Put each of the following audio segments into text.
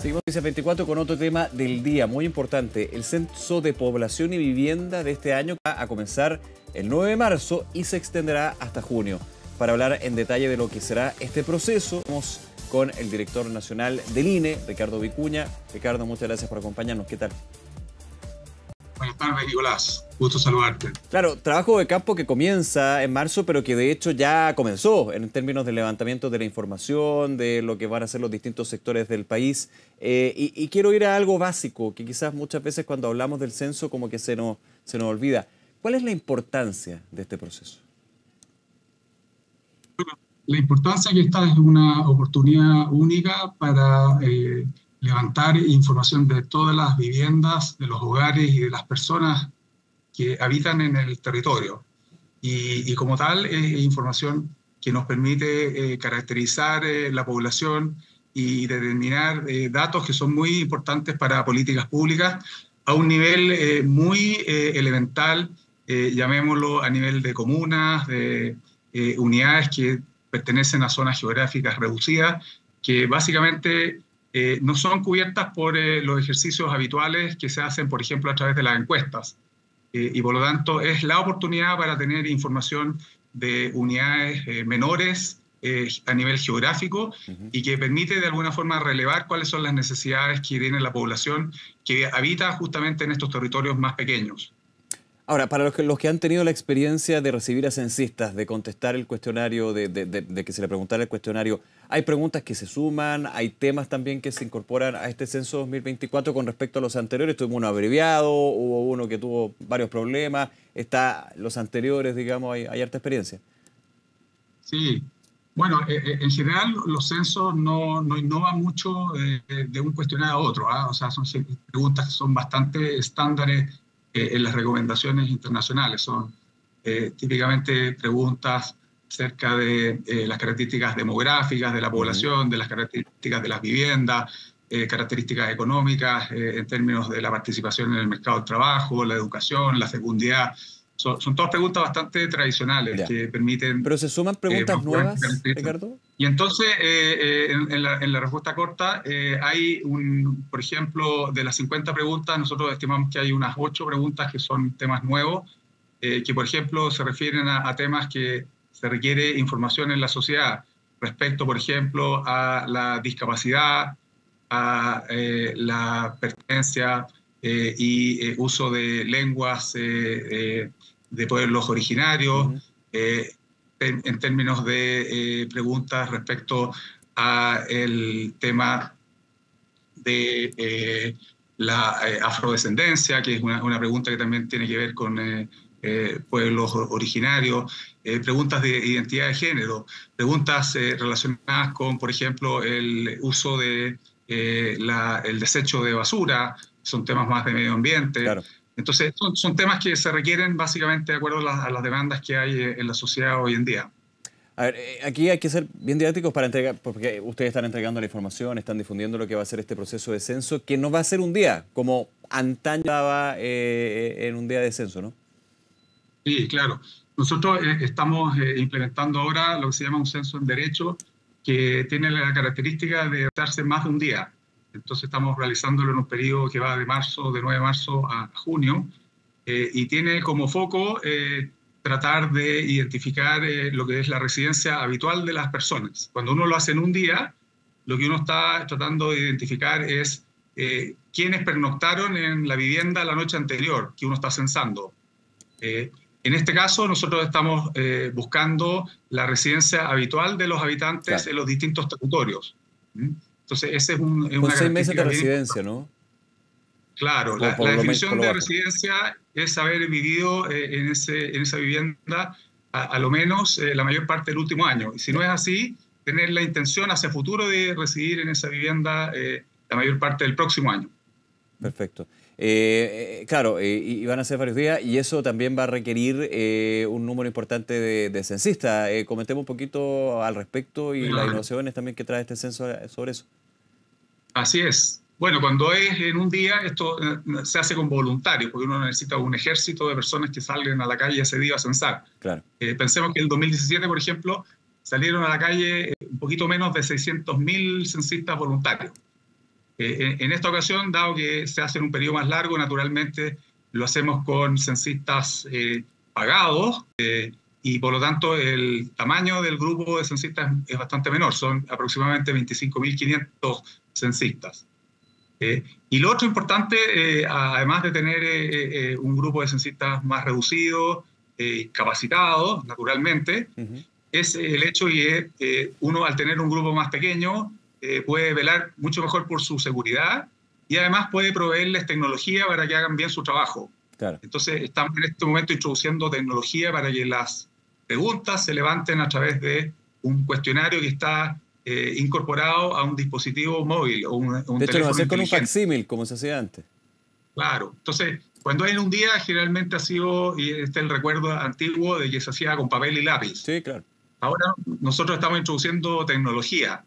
Seguimos Noticias 24 con otro tema del día muy importante. El Censo de Población y Vivienda de este año va a comenzar el 9 de marzo y se extenderá hasta junio. Para hablar en detalle de lo que será este proceso, vamos con el director nacional del INE, Ricardo Vicuña. Ricardo, muchas gracias por acompañarnos. ¿Qué tal? Buenas tardes, Nicolás. Gusto saludarte. Claro, trabajo de campo que comienza en marzo, pero que de hecho ya comenzó en términos del levantamiento de la información, de lo que van a hacer los distintos sectores del país. Y quiero ir a algo básico, que quizás muchas veces cuando hablamos del censo como que se nos olvida. ¿Cuál es la importancia de este proceso? Bueno, la importancia que esta es una oportunidad única para levantar información de todas las viviendas, de los hogares y de las personas que habitan en el territorio. Y como tal, es información que nos permite caracterizar la población y determinar datos que son muy importantes para políticas públicas a un nivel muy elemental, llamémoslo a nivel de comunas, de unidades que pertenecen a zonas geográficas reducidas, que básicamente no son cubiertas por los ejercicios habituales que se hacen, por ejemplo, a través de las encuestas. Y por lo tanto es la oportunidad para tener información de unidades menores a nivel geográfico y que permite de alguna forma relevar cuáles son las necesidades que tiene la población que habita justamente en estos territorios más pequeños. Ahora, para los que han tenido la experiencia de recibir a censistas, de contestar el cuestionario, de que se le preguntara el cuestionario, ¿hay preguntas que se suman? ¿Hay temas también que se incorporan a este censo 2024 con respecto a los anteriores? Tuvimos uno abreviado, hubo uno que tuvo varios problemas, los anteriores, digamos, hay harta experiencia. Sí, bueno, en general los censos no innovan mucho de un cuestionario a otro, ¿ah? O sea, son preguntas que son bastante estándares en las recomendaciones internacionales. Son típicamente preguntas acerca de las características demográficas de la población, de las características de las viviendas, características económicas en términos de la participación en el mercado del trabajo, la educación, la fecundidad. Son todas preguntas bastante tradicionales que permiten... ¿Pero se suman preguntas nuevas, Ricardo? Y entonces, en la respuesta corta, hay por ejemplo, de las 50 preguntas, nosotros estimamos que hay unas 8 preguntas que son temas nuevos, que por ejemplo se refieren a temas que se requiere información en la sociedad, respecto, por ejemplo, a la discapacidad, a la pertenencia y uso de lenguas de pueblos originarios, en términos de preguntas respecto a el tema de la afrodescendencia, que es una pregunta que también tiene que ver con pueblos originarios, preguntas de identidad de género, preguntas relacionadas con, por ejemplo, el uso de el desecho de basura, son temas más de medio ambiente. Claro. Entonces, son temas que se requieren básicamente de acuerdo a las demandas que hay en la sociedad hoy en día. A ver, aquí hay que ser bien didácticos para entregar, porque ustedes están entregando la información, están difundiendo lo que va a ser este proceso de censo, que no va a ser un día, como antaño estaba en un día de censo, ¿no? Sí, claro. Nosotros estamos implementando ahora lo que se llama un censo en derecho, que tiene la característica de darse más de un día. Entonces estamos realizándolo en un periodo que va de 9 de marzo a junio, y tiene como foco tratar de identificar lo que es la residencia habitual de las personas. Cuando uno lo hace en un día, lo que uno está tratando de identificar es quiénes pernoctaron en la vivienda la noche anterior que uno está censando. En este caso, nosotros estamos buscando la residencia habitual de los habitantes en los distintos territorios. Entonces, ese es una con 6 meses de residencia, ¿no? Claro, la definición de residencia es haber vivido en esa vivienda a lo menos la mayor parte del último año. Y si no es así, tener la intención hacia futuro de residir en esa vivienda la mayor parte del próximo año. Perfecto. Claro, y van a ser varios días y eso también va a requerir un número importante de censistas. Comentemos un poquito al respecto y las innovaciones también que trae este censo sobre eso. Así es. Bueno, cuando es en un día, esto se hace con voluntarios, porque uno necesita un ejército de personas que salgan a la calle ese día a censar. Claro. Pensemos que en el 2017, por ejemplo, salieron a la calle un poquito menos de 600.000 censistas voluntarios. En esta ocasión, dado que se hace en un periodo más largo, naturalmente lo hacemos con censistas pagados, y por lo tanto el tamaño del grupo de censistas es bastante menor, son aproximadamente 25.500 censistas. Y lo otro importante, además de tener un grupo de censistas más reducido, capacitados, naturalmente, es el hecho de que uno, al tener un grupo más pequeño, puede velar mucho mejor por su seguridad y además puede proveerles tecnología para que hagan bien su trabajo. Claro. Entonces, estamos en este momento introduciendo tecnología para que las preguntas se levanten a través de un cuestionario que está incorporado a un dispositivo móvil o un de hecho, teléfono lo va a hacer con un inteligente. facsímil, como se hacía antes. Claro. Entonces, cuando hay en un día, generalmente ha sido, y este es el recuerdo antiguo de que se hacía con papel y lápiz. Sí, claro. Ahora nosotros estamos introduciendo tecnología.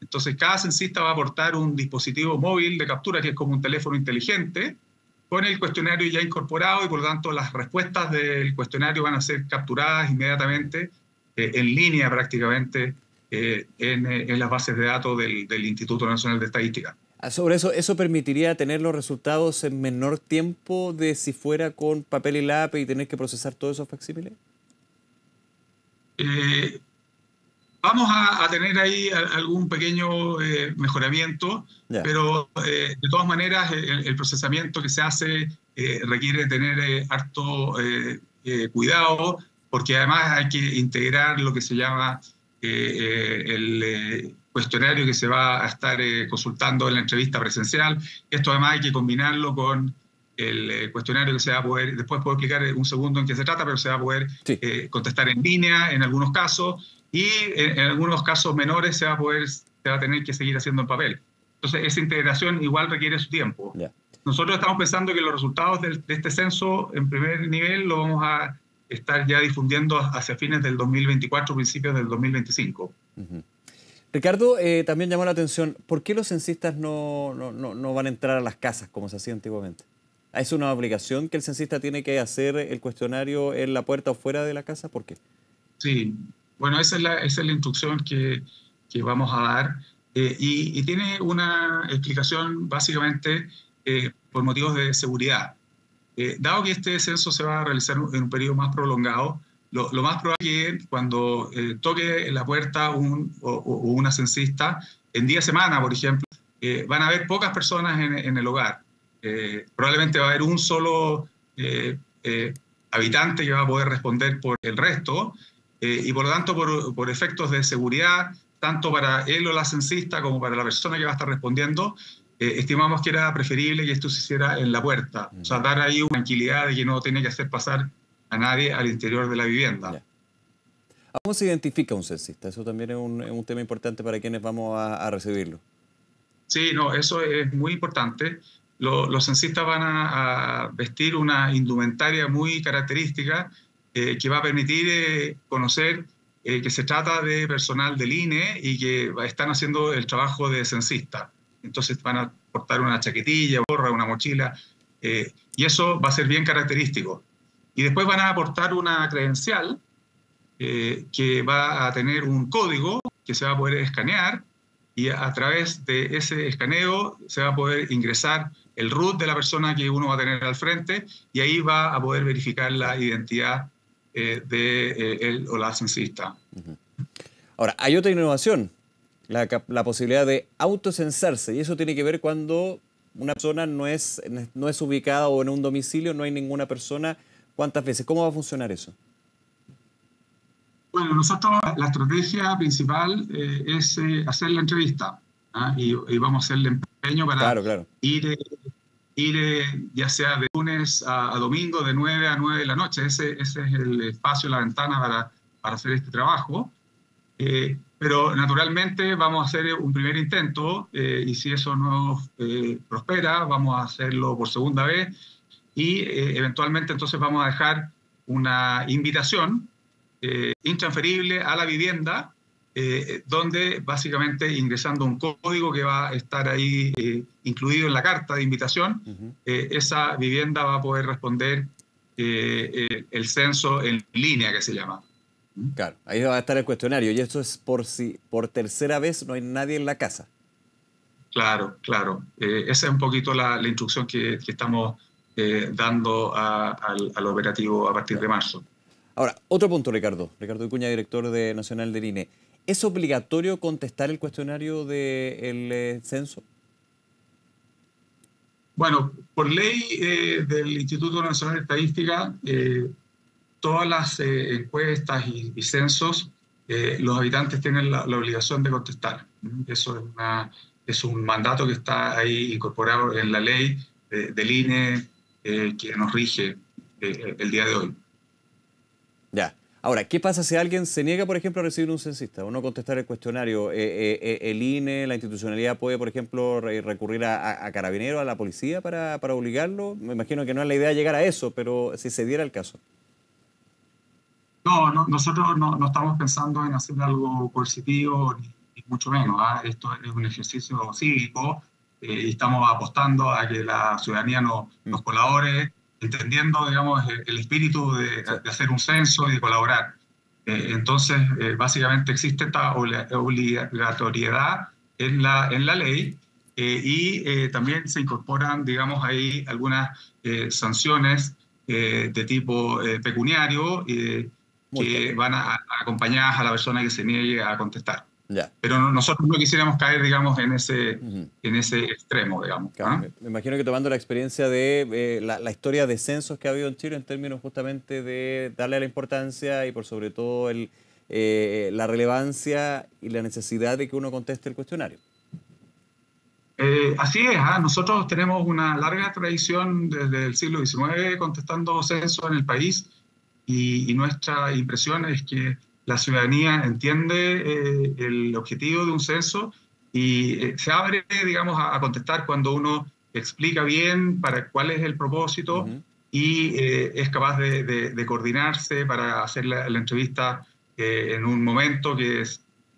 Entonces, cada censista va a aportar un dispositivo móvil de captura, que es como un teléfono inteligente, con el cuestionario ya incorporado, y por lo tanto las respuestas del cuestionario van a ser capturadas inmediatamente, en línea prácticamente, en las bases de datos del Instituto Nacional de Estadística. Sobre eso, ¿eso permitiría tener los resultados en menor tiempo de si fuera con papel y lápiz y tener que procesar todos esos facsímiles? Vamos a tener ahí algún pequeño mejoramiento, pero de todas maneras el procesamiento que se hace requiere tener harto cuidado, porque además hay que integrar lo que se llama el cuestionario que se va a estar consultando en la entrevista presencial. Esto además hay que combinarlo con el cuestionario que se va a poder, después puedo explicar un segundo en qué se trata, pero se va a poder contestar en línea en algunos casos, y en algunos casos menores se va a tener que seguir haciendo en papel. Entonces, esa integración igual requiere su tiempo. Nosotros estamos pensando que los resultados de este censo en primer nivel lo vamos a estar ya difundiendo hacia fines del 2024, principios del 2025. Ricardo, también llamó la atención, ¿por qué los censistas no van a entrar a las casas como se hacía antiguamente? ¿Es una obligación que el censista tiene que hacer el cuestionario en la puerta o fuera de la casa? ¿Por qué? Sí, bueno, esa es la instrucción que vamos a dar, y tiene una explicación básicamente por motivos de seguridad. Dado que este censo se va a realizar en un periodo más prolongado, lo más probable es que cuando toque la puerta una censista, en día de semana, por ejemplo, van a haber pocas personas en el hogar. Probablemente va a haber un solo habitante que va a poder responder por el resto, y por lo tanto, por efectos de seguridad, tanto para él o la censista como para la persona que va a estar respondiendo, estimamos que era preferible que esto se hiciera en la puerta. O sea, dar ahí una tranquilidad de que no tiene que hacer pasar a nadie al interior de la vivienda. ¿Cómo se identifica un censista? Eso también es un tema importante para quienes vamos a recibirlo. Sí, no, eso es muy importante. Los censistas van a vestir una indumentaria muy característica, que va a permitir conocer que se trata de personal del INE y que están haciendo el trabajo de censista. Entonces van a portar una chaquetilla, gorra, una mochila, y eso va a ser bien característico. Y después van a aportar una credencial que va a tener un código que se va a poder escanear, y a través de ese escaneo se va a poder ingresar el RUT de la persona que uno va a tener al frente, y ahí va a poder verificar la identidad de él o la censista. Ahora, hay otra innovación, la posibilidad de autocensarse, y eso tiene que ver cuando una persona no es ubicada o en un domicilio, no hay ninguna persona. ¿Cuántas veces? ¿Cómo va a funcionar eso? Bueno, nosotros la estrategia principal es hacer la entrevista, y vamos a hacer el empeño para ir ya sea de lunes a domingo, de 9 a 9 de la noche. Ese es el espacio, la ventana para hacer este trabajo. Pero naturalmente vamos a hacer un primer intento, y si eso no prospera, vamos a hacerlo por segunda vez, y eventualmente entonces vamos a dejar una invitación intransferible a la vivienda, donde básicamente ingresando un código que va a estar ahí incluido en la carta de invitación, esa vivienda va a poder responder el censo en línea, que se llama. Claro, ahí va a estar el cuestionario, y esto es por si por tercera vez no hay nadie en la casa. Claro, claro. Esa es un poquito la instrucción que estamos dando al operativo a partir de Claro. marzo. Ahora, otro punto, Ricardo. Ricardo Vicuña, director nacional del INE. ¿Es obligatorio contestar el cuestionario del censo? Bueno, por ley del Instituto Nacional de Estadística, todas las encuestas y censos, los habitantes tienen la obligación de contestar. Eso es un mandato que está ahí incorporado en la ley del INE que nos rige el día de hoy. Ya. Ahora, ¿qué pasa si alguien se niega, por ejemplo, a recibir un censista o no contestar el cuestionario? ¿El INE, la institucionalidad puede, por ejemplo, recurrir a carabineros, a la policía para obligarlo? Me imagino que no es la idea llegar a eso, pero si se diera el caso. No, nosotros no estamos pensando en hacer algo coercitivo, ni mucho menos, ¿ah? Esto es un ejercicio cívico y estamos apostando a que la ciudadanía Mm, nos colabore, entendiendo, digamos, el espíritu sí, de hacer un censo y de colaborar. Entonces, básicamente existe esta obligatoriedad en la ley también se incorporan, digamos, ahí algunas sanciones de tipo pecuniario. multa. Que van acompañadas a la persona que se niegue a contestar. Ya. Pero nosotros no quisiéramos caer, digamos, Ujú. en ese extremo, digamos. Claro, ¿Ah? me imagino que tomando la experiencia de la historia de censos que ha habido en Chile en términos justamente de darle la importancia y por sobre todo la relevancia y la necesidad de que uno conteste el cuestionario. Así es, ¿ah? Nosotros tenemos una larga tradición desde el siglo XIX contestando censos en el país y nuestra impresión es que la ciudadanía entiende el objetivo de un censo y se abre, digamos, a contestar cuando uno explica bien para cuál es el propósito Ujú. y es capaz de coordinarse para hacer la entrevista en un momento que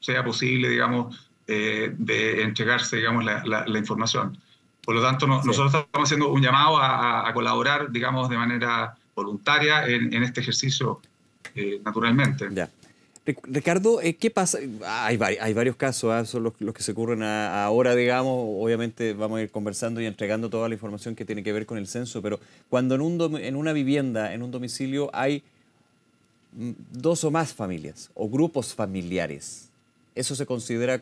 sea posible, digamos, de entregarse, digamos, la información. Por lo tanto, Sí. nosotros estamos haciendo un llamado a colaborar, digamos, de manera voluntaria en este ejercicio, naturalmente. Ya. Ricardo, ¿qué pasa? Hay varios casos, son los que se ocurren ahora, digamos. Obviamente vamos a ir conversando y entregando toda la información que tiene que ver con el censo, pero cuando en una vivienda, en un domicilio, hay dos o más familias o grupos familiares, ¿eso se considera,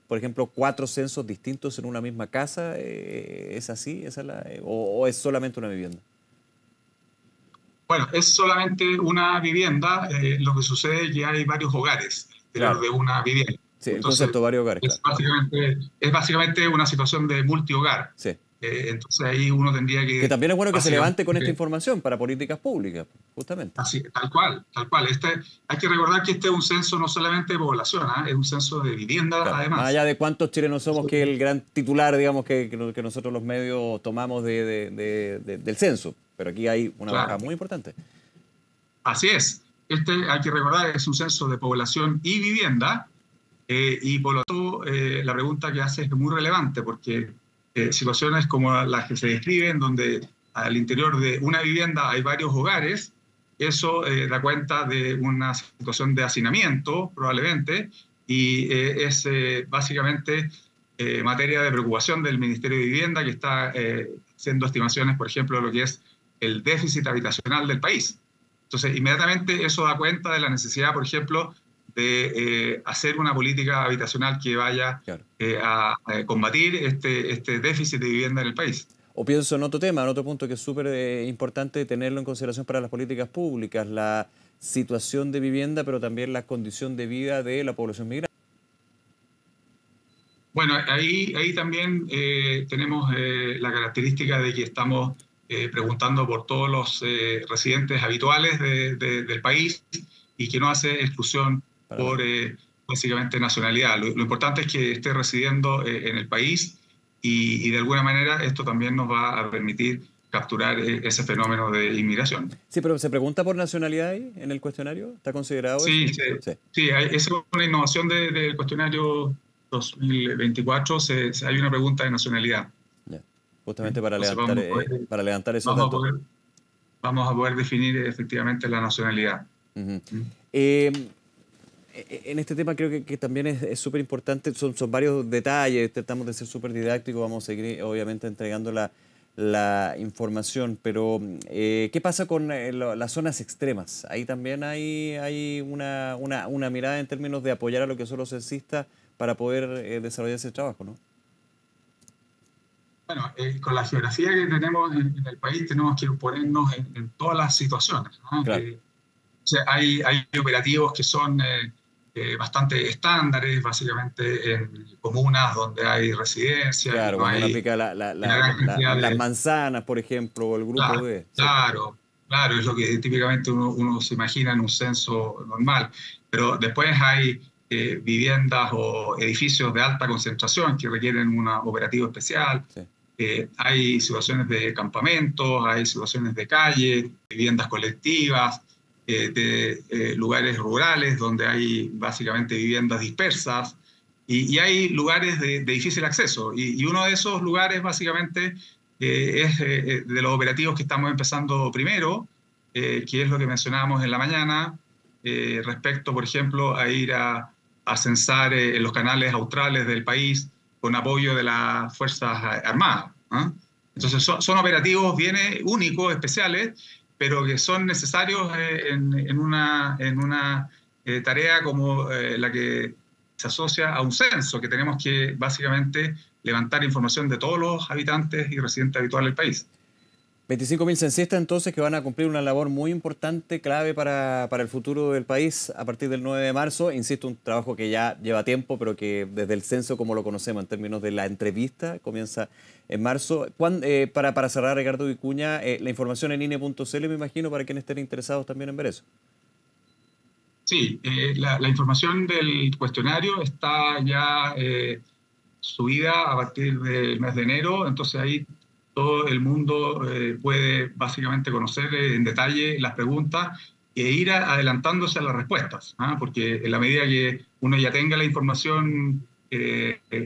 por ejemplo, cuatro censos distintos en una misma casa? ¿Es así? ¿O es solamente una vivienda? Bueno, es solamente una vivienda, lo que sucede es que hay varios hogares al interior Claro, de una vivienda. sí, el Entonces, concepto de varios hogares, claro. es básicamente una situación de multihogar. Sí. Entonces ahí uno tendría Que que también es bueno que se levante con esta básicamente. información para políticas públicas, justamente. Así, tal cual, tal cual. Hay que recordar que este es un censo no solamente de población, ¿ah? Es un censo de vivienda Claro, más además. allá de cuántos chilenos somos, que es Entonces, el gran titular, digamos, que nosotros los medios tomamos del censo. Pero aquí hay una baja claro, muy importante. así es. Hay que recordar, es un censo de población y vivienda, y por lo tanto la pregunta que hace es muy relevante, porque situaciones como las que se describen, donde al interior de una vivienda hay varios hogares, eso da cuenta de una situación de hacinamiento, probablemente, y es básicamente materia de preocupación del Ministerio de Vivienda, que está haciendo estimaciones, por ejemplo, de lo que es el déficit habitacional del país. Entonces, inmediatamente eso da cuenta de la necesidad, por ejemplo, de hacer una política habitacional que vaya Claro. a combatir este déficit de vivienda en el país. O pienso en otro tema, en otro punto que es súper importante tenerlo en consideración para las políticas públicas, la situación de vivienda, pero también la condición de vida de la población migrante. Bueno, ahí también tenemos la característica de que estamos preguntando por todos los residentes habituales del país y que no hace exclusión Para por nada. básicamente nacionalidad. Lo importante es que esté residiendo en el país y de alguna manera esto también nos va a permitir capturar ese fenómeno de inmigración. Sí, pero ¿se pregunta por nacionalidad ahí en el cuestionario? ¿Está considerado eso? Sí, Sí. sí, esa es una innovación del cuestionario 2024, hay una pregunta de nacionalidad. Ya. Justamente Entonces para levantar esos vamos a datos. poder, vamos a poder definir efectivamente la nacionalidad. Ujú. ¿Mm? Eh, En este tema creo que también es súper importante, son varios detalles, tratamos de ser súper didácticos, vamos a seguir obviamente entregando la información, pero ¿qué pasa con las zonas extremas? Ahí también hay una mirada en términos de apoyar a lo que son los censistas para poder desarrollar ese trabajo, ¿no? Bueno, con la geografía que tenemos en el país tenemos que ponernos en todas las situaciones, ¿no? Claro, O sea, hay operativos que son bastante estándares, básicamente en comunas donde hay residencias y claro, no cuando uno hay aplica una gran cantidad las de... manzanas, por ejemplo, o el grupo Claro, de... Sí, claro, claro, es lo que típicamente uno se imagina en un censo normal, pero después hay viviendas o edificios de alta concentración que requieren un operativo especial. sí. Hay situaciones de campamentos, hay situaciones de calle, viviendas colectivas, de lugares rurales donde hay básicamente viviendas dispersas y hay lugares de difícil acceso. Y uno de esos lugares básicamente es de los operativos que estamos empezando primero, que es lo que mencionábamos en la mañana, respecto, por ejemplo, a ir a censar en los canales australes del país con apoyo de las Fuerzas Armadas, ¿no? Entonces son operativos bien únicos, especiales, pero que son necesarios en una tarea como la que se asocia a un censo, que tenemos que básicamente levantar información de todos los habitantes y residentes habituales del país. 25.000 censistas entonces que van a cumplir una labor muy importante, clave para el futuro del país a partir del 9 de marzo. Insisto, un trabajo que ya lleva tiempo, pero que desde el censo como lo conocemos en términos de la entrevista comienza en marzo. Para cerrar, Ricardo Vicuña, la información en INE.cl me imagino para quienes estén interesados también en ver eso. Sí, la información del cuestionario está ya subida a partir del mes de enero, entonces ahí todo el mundo puede básicamente conocer en detalle las preguntas e ir adelantándose a las respuestas, ¿ah? Porque en la medida que uno ya tenga la información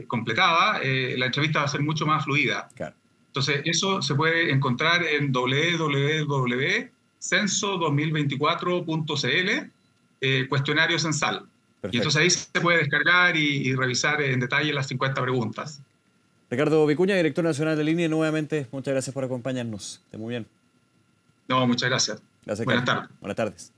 completada, la entrevista va a ser mucho más fluida. Claro, Entonces, eso se puede encontrar en www.censo2024.cl, cuestionario censal. Y entonces perfecto. ahí se puede descargar y revisar en detalle las 50 preguntas. Ricardo Vicuña, director nacional de INE, nuevamente, muchas gracias por acompañarnos. Esté muy bien. No, muchas gracias. Gracias, Buenas Ricardo. tardes. Buenas tardes.